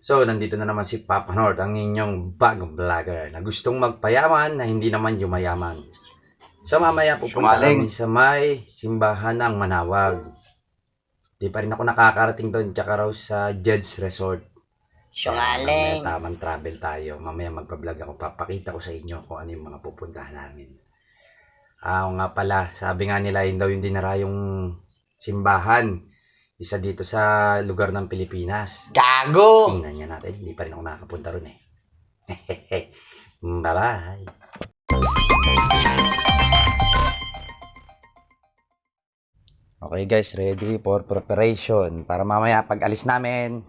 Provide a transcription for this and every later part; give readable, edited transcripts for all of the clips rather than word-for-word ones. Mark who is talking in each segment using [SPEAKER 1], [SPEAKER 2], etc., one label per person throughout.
[SPEAKER 1] So, nandito na naman si Papa North, ang inyong bagong vlogger na gustong magpayaman na hindi naman yumayaman. So, mamaya pupunta kami sa may simbahan ng Manawag. Di pa rin ako nakakarating doon, tsaka raw sa Jed's Resort. Mamaya tamang travel tayo. Mamaya magpa-vlog ako, papakita ko sa inyo kung ano yung mga pupuntahan namin. Oo nga pala, sabi nga nila yun daw yung dinara yung simbahan. Isa dito sa lugar ng Pilipinas. Gago! Tingnan nga natin. Hindi pa rin ako nakakapunta ron eh. Bye-bye! Okay guys, ready for preparation. Para mamaya pag alis namin,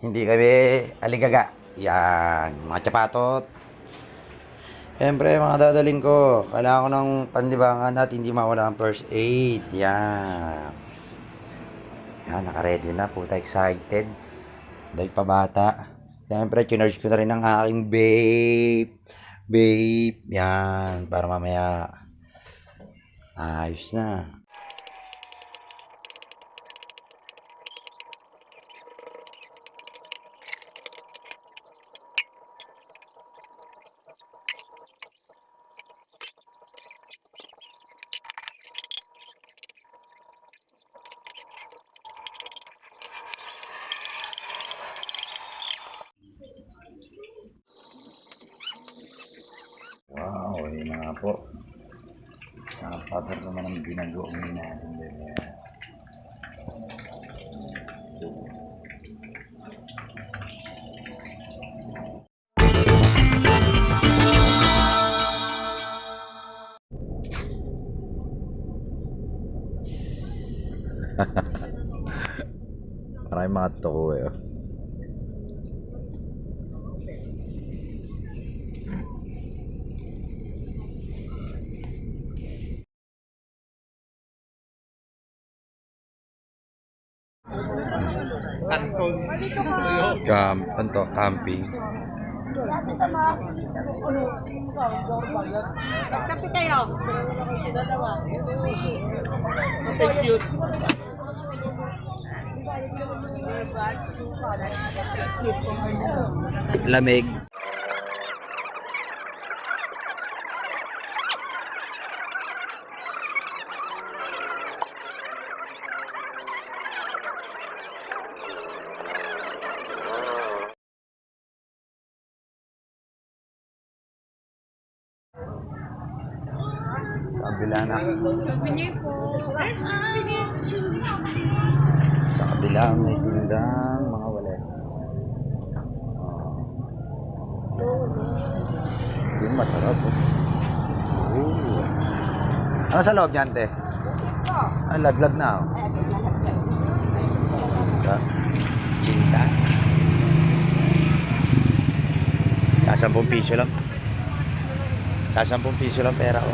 [SPEAKER 1] hindi kami aligaga. Yan, mga tsapatot. Siyempre, mga dadalhin ko. Kailangan ko ng panlibangan at hindi mawala ang first aid. Yan. Yan, naka-ready na. Puta, excited. Dahil pa bata. Siyempre, chinurge ko na rin ang aking vape. Vape. Yan, para mamaya ayos na. Wow, yun nga po. Nakapasar naman ang ginagawa natin din. Maraming mga toko eh. Camping.
[SPEAKER 2] Kape kayo. Dalawa.
[SPEAKER 3] Thank you.
[SPEAKER 1] Lamig. Sa kabila na. Sa kabila may tindang mga walet. Yung masarap oh. Ano sa loob niyan, te? Ay, laglag na oh. Tinta. Sa 10 piso lang. Sa 10 piso lang pera ko.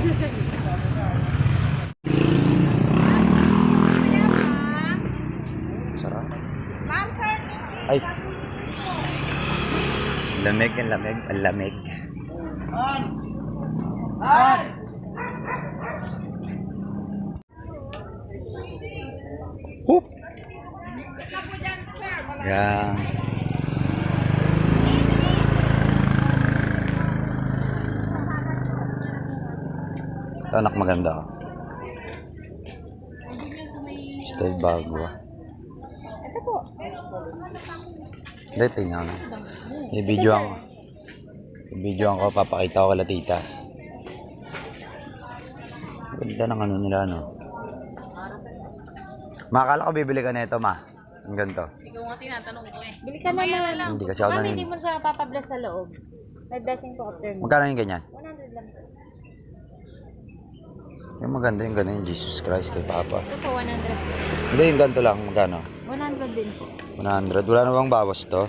[SPEAKER 1] Sarap.
[SPEAKER 2] Ma'am, sir.
[SPEAKER 1] Ay. Lamig, ang lamig, ang lamig. Hup. Yan. Ito anak maganda. Style bago.
[SPEAKER 2] Ito po.
[SPEAKER 1] Hindi, tingnan. I-video ko, papakita ko kala tita. Ganda ng ano nila, no? Makakala ko bibili ka nito, ma. Ang ganito.
[SPEAKER 3] Ikaw nga tinatanong ko eh.
[SPEAKER 2] Bili ka na lang.
[SPEAKER 1] Hindi kasi ako
[SPEAKER 2] Ma'am,
[SPEAKER 1] nanin.
[SPEAKER 2] hindi mo siya papabless sa loob. May blessing po after mo.
[SPEAKER 1] Magkano yung ganyan?
[SPEAKER 2] 100 lang po.
[SPEAKER 1] Yung maganda yung ganyan, Jesus Christ kay Papa.
[SPEAKER 2] Ito po, 100.
[SPEAKER 1] Hindi, yung ganito lang. Magkano?
[SPEAKER 2] 100 din po.
[SPEAKER 1] 100. Wala na bang bawas to?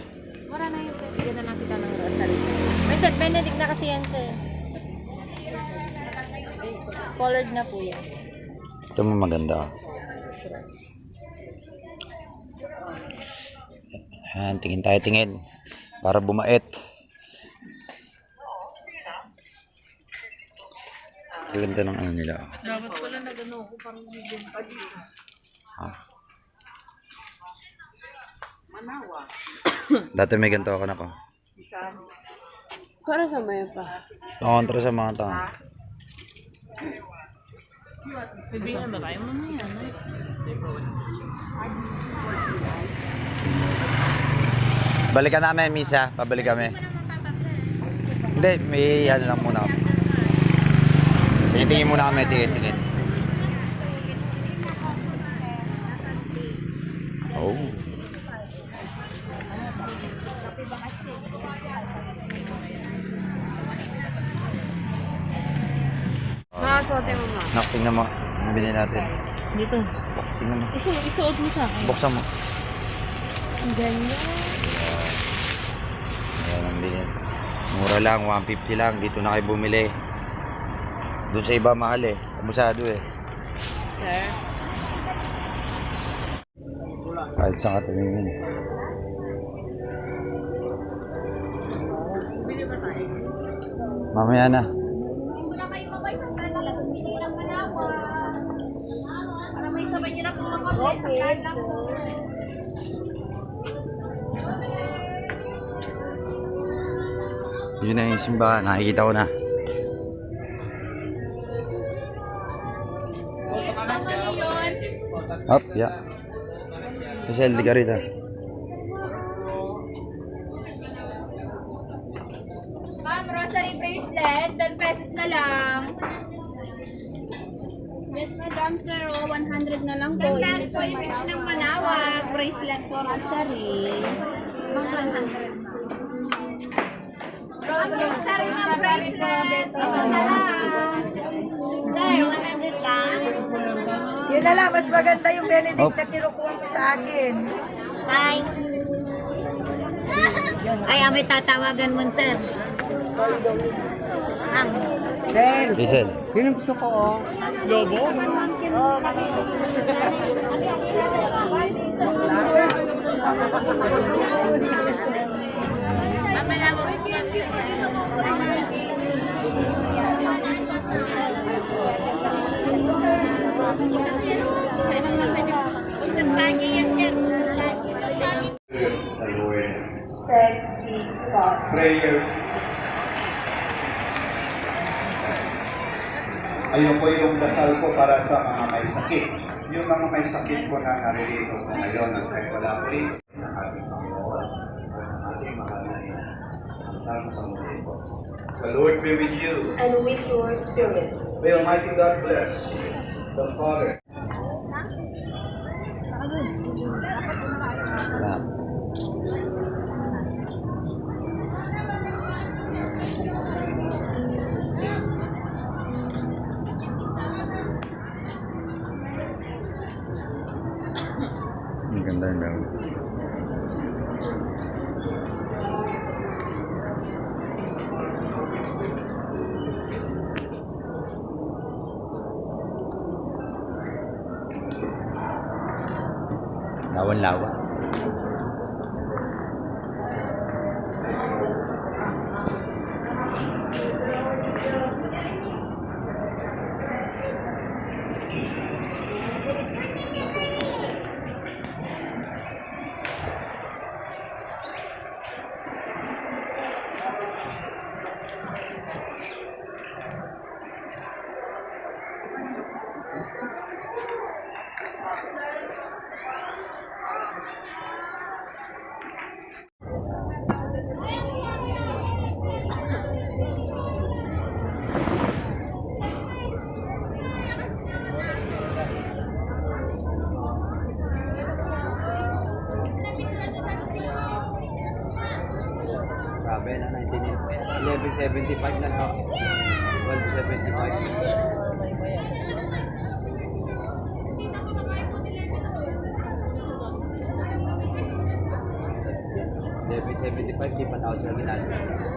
[SPEAKER 2] Wala na yun, sir. Bigyan na lang kita ng rosary. May St. Benedict na kasi yan, sir. Colored na po yan.
[SPEAKER 1] Ito mo maganda. Ayan, tingin tayo, tingin. Para bumait. Ganda ng ano nila.
[SPEAKER 3] Dapat pala nag-ano ko parang bibenta dito.
[SPEAKER 1] Ha? Dati may ganito ako na ko.
[SPEAKER 2] Para sa maya pa.
[SPEAKER 1] Kontra sa mga tao.
[SPEAKER 3] Bibigyan ba tayo mamaya? No?
[SPEAKER 1] Balikan namin, Misa. Pabalik kami. Hindi, may ano lang muna kami. Tingin muna kami, tingin. Oh.
[SPEAKER 2] Makasote mo ma.
[SPEAKER 1] Nak, tingnan mo. Nabili natin.
[SPEAKER 3] Dito.
[SPEAKER 1] Tingnan mo.
[SPEAKER 3] Isuot mo sa akin.
[SPEAKER 1] Buksan mo.
[SPEAKER 2] Ang ganyan.
[SPEAKER 1] Ayan ang bilhin. Mura lang, 150 lang. Dito na kayo bumili. Doon sa iba mahal eh. Abusado eh.
[SPEAKER 3] Sir.
[SPEAKER 1] Kahit saan ka tumingin. Mamaya na. Yun na yung simbahan. Nakikita ko na. Up, yeah. Michelle, di ka rito.
[SPEAKER 4] Ma'am, rosary bracelet, 10 pesos na lang. Yes, madam, sir. 100 na lang po. Sandaan po, ibig ng Manawag. Bracelet for rosary. Mga 100 na. Rosary na bracelet. Ito na lang. Sir, 100 lang.
[SPEAKER 5] Yun na lang, mas maganda yung Benedict na kinukuha mo sa akin.
[SPEAKER 4] Ay. Ay, may tatawagan mo, sir.
[SPEAKER 1] Michelle.
[SPEAKER 5] Yun ang gusto ko, oh.
[SPEAKER 6] Prayer. Ayun po yung dasal ko para sa mga may sakit. Yung mga may sakit po na naririto po ngayon at kahit wala po rin ng ating Panginoon at ng ating mahal na ina. Hanggang sa muli po. The Lord be with you.
[SPEAKER 7] and with your spirit.
[SPEAKER 6] May Almighty God bless you, the Father.
[SPEAKER 1] Salamat. Ang ganda yung gawin. Lawan-lawan. Grabe na, 1175 lang to. 1275. $11.75, di pa tao sila ginagawa.